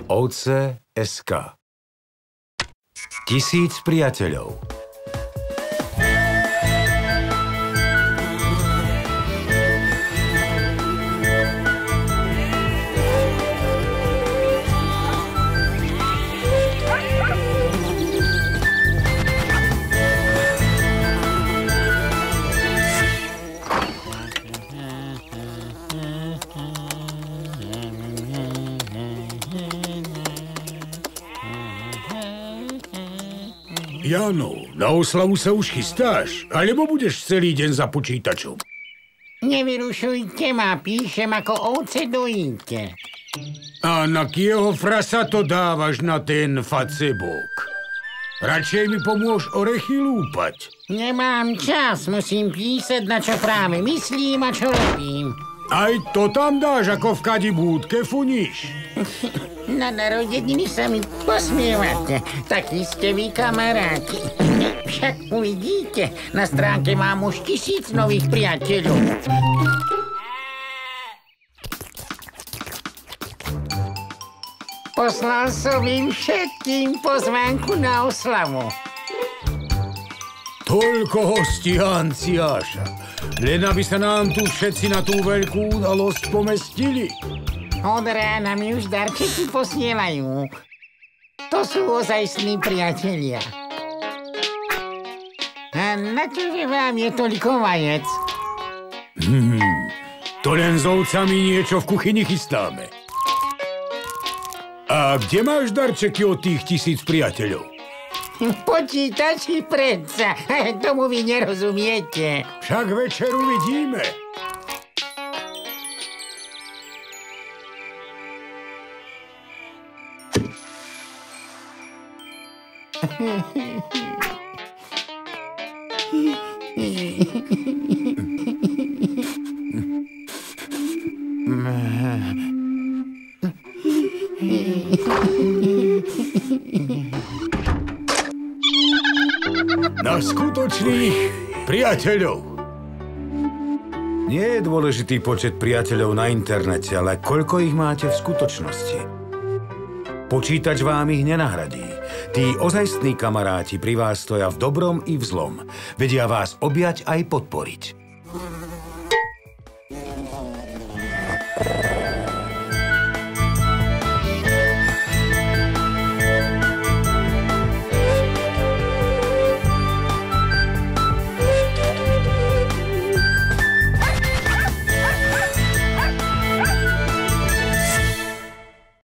Ovce.sk 1000 priateľov. Jano, na oslavu sa už chystáš? Alebo budeš celý deň za počítačom? Nevyrušujte ma, píšem, ako ovce dojíte. A na kieho frasa to dávaš na ten Facebook? Radšej mi pomôž orechy lúpať. Nemám čas, musím písať, na čo práve myslím a čo robím. Aj to tam dáš, ako v kadibúdke funíš. Na narodeniny sa mi posmievate. Takí ste vy, kamaráti. Však uvidíte, na stránke mám už 1000 nových priateľov. Poslal som im všetkým pozvánku na oslavu. Toľko hostí, Hanciáša. Len aby sa nám tu všetci na tú veľkú udalosť pomestili. Od rána mi už darčeky posielajú. To sú ozajstní priatelia. A na čo, že vám je toľko vajec? To len s ovcami niečo v kuchyni chystáme. A kde máš darčeky od tých 1000 priateľov? Počítači predsa, tomu vy nerozumiete. Však večer uvidíme. Na skutočných priateľov. Nie je dôležitý počet priateľov na internete, ale koľko ich máte v skutočnosti. Počítač vám ich nenahradí. Tí ozajstní kamaráti pri vás stoja v dobrom i v zlom. Vedia vás objať aj podporiť.